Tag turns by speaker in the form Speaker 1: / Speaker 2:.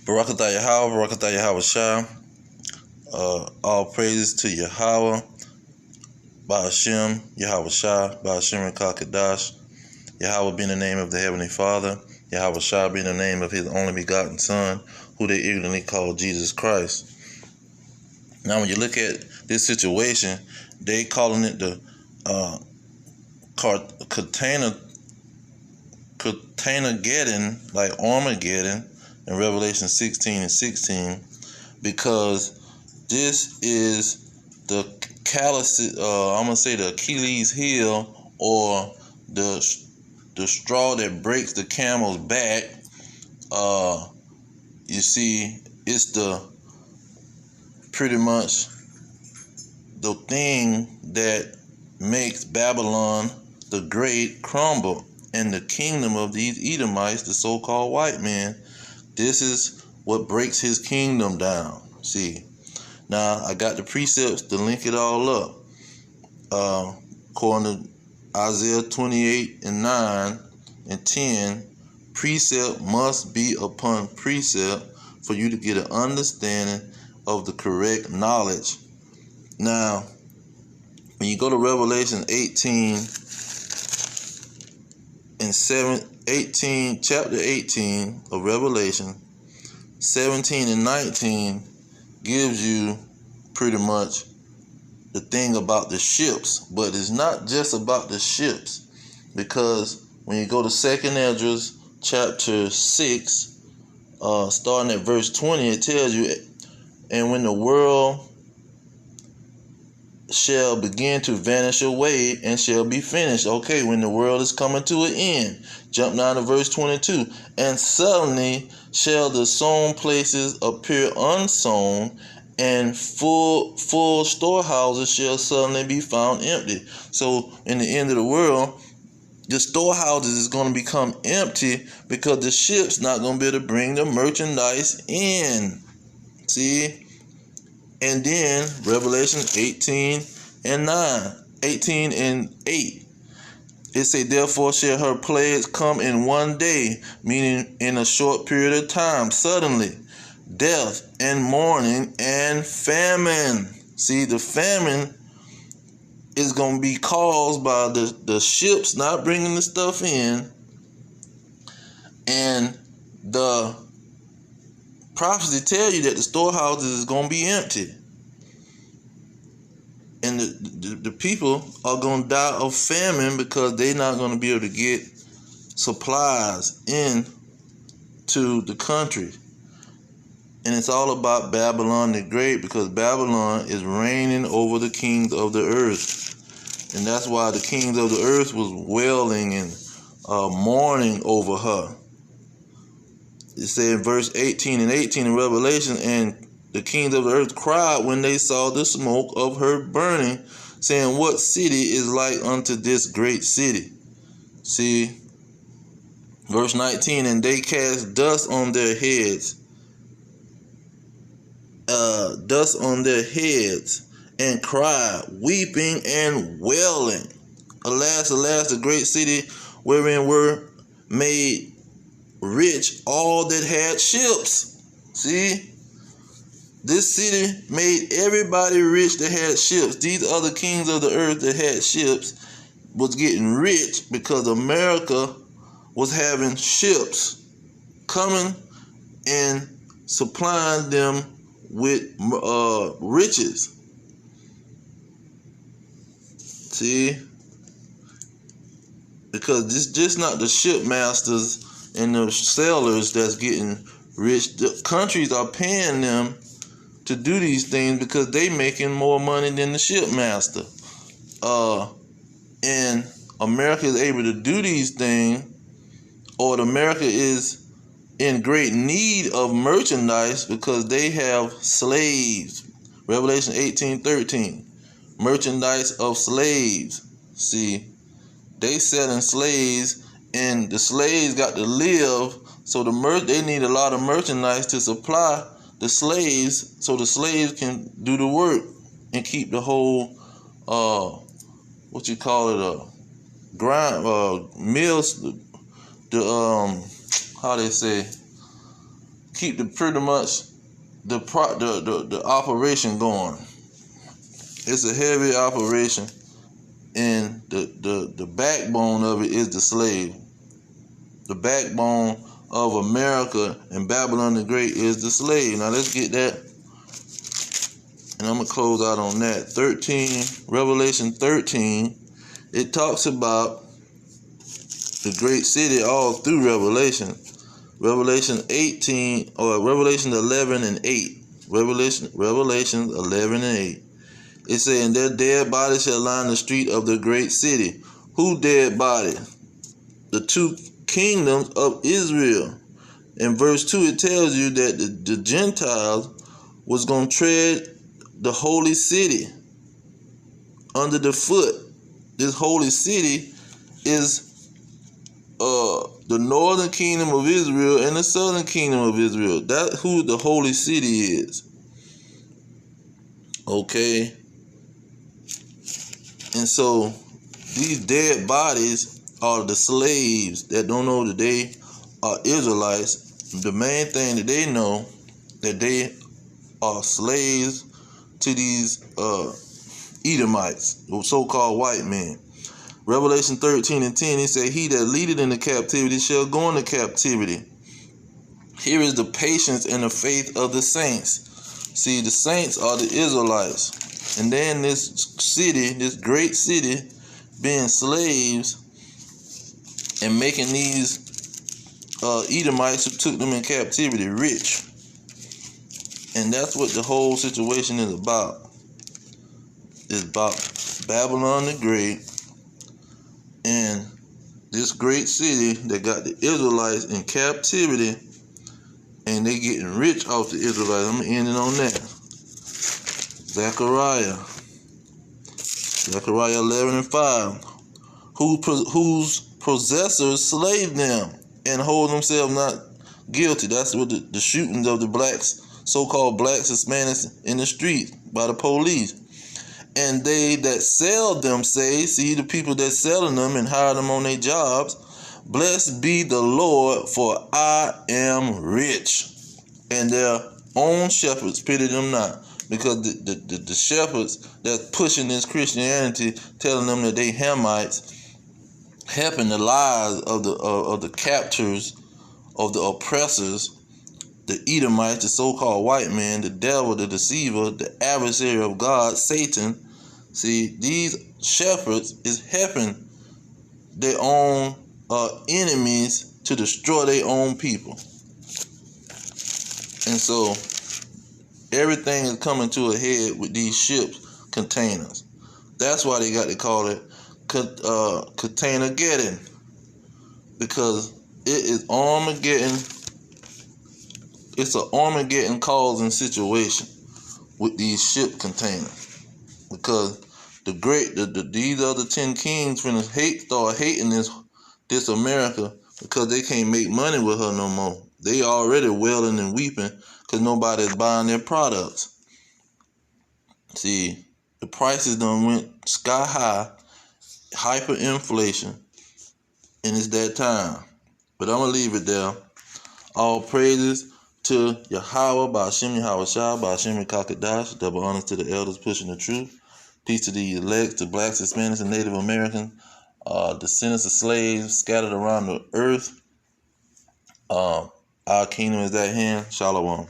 Speaker 1: Barakatah Yahweh, Barakatah Yahweh Shah. All praises to Yahweh, Ba'ashem, Yahweh Shah, Ba'ashem Kadash. Yahweh being the name of the Heavenly Father, Yahweh Shah being the name of His only begotten Son, who they ignorantly call Jesus Christ. Now, when you look at this situation, they calling it the Containergeddon, like Armageddon in Revelation 16:16, because this is the I'm gonna say the Achilles heel, or the straw that breaks the camel's back. You see, it's pretty much the thing that makes Babylon the Great crumble, and the kingdom of these Edomites, the so-called white men. This is what breaks his kingdom down. See, now I got the precepts to link it all up. According to Isaiah 28:9 and 10, precept must be upon precept for you to get an understanding of the correct knowledge. Now, when you go to Revelation chapter 18 of Revelation, 17 and 19 gives you pretty much the thing about the ships. But it's not just about the ships, because when you go to 2nd Esdras chapter 6, starting at verse 20, it tells you, and when the world shall begin to vanish away and shall be finished. Okay, when the world is coming to an end. Jump down to verse 22. And suddenly shall the sown places appear unsown, and full storehouses shall suddenly be found empty. So in the end of the world, the storehouses is going to become empty because the ship's not going to be able to bring the merchandise in. See? And then Revelation 18 and 8. It say, therefore shall her plagues come in one day, meaning in a short period of time, suddenly, death and mourning and famine. See, the famine is going to be caused by the ships not bringing the stuff in, and the prophecy tell you that the storehouses is going to be empty, and the people are going to die of famine because they're not going to be able to get supplies in to the country. And it's all about Babylon the Great, because Babylon is reigning over the kings of the earth. And that's why the kings of the earth was wailing and mourning over her. It said in verse 18 and 18 in Revelation, and the kings of the earth cried when they saw the smoke of her burning, saying, what city is like unto this great city? See, verse 19, and they cast dust on their heads, and cried, weeping and wailing, alas, alas, the great city wherein were made rich all that had ships. See, this city made everybody rich that had ships. These other kings of the earth that had ships was getting rich because America was having ships coming and supplying them with riches. See, because it's just not the shipmasters and the sailors that's getting rich. The countries are paying them to do these things because they making more money than the shipmaster. And America is able to do these things, or America is in great need of merchandise because they have slaves. Revelation 18:13, merchandise of slaves. See, they selling slaves, and the slaves got to live, so they need a lot of merchandise to supply the slaves, so the slaves can do the work and keep the whole mills, how they say, keep pretty much the operation going. It's a heavy operation, and the backbone of it is the slave. The backbone of America and Babylon the Great is the slave. Now let's get that, and I'm gonna close out on that. Revelation 13, it talks about the great city all through Revelation. Revelation 18 or Revelation 11 and 8. Revelation 11 and 8. It says, "And their dead bodies shall line the street of the great city." Who dead body? The two kingdoms of Israel. In verse 2, it tells you that the Gentiles was going to tread the holy city under the foot. This holy city is the northern kingdom of Israel and the southern kingdom of Israel. That's who the holy city is. Okay. And so these dead bodies are the slaves that don't know that they are Israelites. The main thing that they know, that they are slaves to these Edomites, or so-called white men. Revelation 13 and 10, it say, "He that leadeth into captivity shall go into captivity." Here is the patience and the faith of the saints. See, the saints are the Israelites. And then this city, this great city, being slaves and making these Edomites who took them in captivity rich. And that's what the whole situation is about. It's about Babylon the Great and this great city that got the Israelites in captivity, and they getting rich off the Israelites. I'm ending on that. Zechariah 11 and 5. Whose possessors slave them and hold themselves not guilty. That's what the shootings of the blacks, so-called blacks, Hispanics in the streets by the police. "And they that sell them say," see the people that selling them and hire them on their jobs, "Blessed be the Lord, for I am rich. And their own shepherds pity them not." Because the shepherds that's pushing this Christianity, telling them that they Hamites, helping the lives of the captors, of the oppressors, the Edomites, the so-called white man, the devil, the deceiver, the adversary of God, Satan. See, these shepherds is helping their own enemies to destroy their own people. And so everything is coming to a head with these ships, containers. That's why they got to call it CONTAINERGEDDON, because it is Armageddon. It's an Armageddon causing situation with these ship containers, because these other 10 kings finna start hating this America, because they can't make money with her no more. They already wailing and weeping because nobody's buying their products. See, the prices done went sky high, hyperinflation, and it's that time. But I'm gonna leave it there. All praises to Yahweh, Ba'ashem Yahweh Shah, Ba'ashem Kakadash. Double honors to the elders pushing the truth. Peace to the elect, to blacks, Hispanics, and Native Americans, descendants of slaves scattered around the earth. Our kingdom is at hand. Shalom.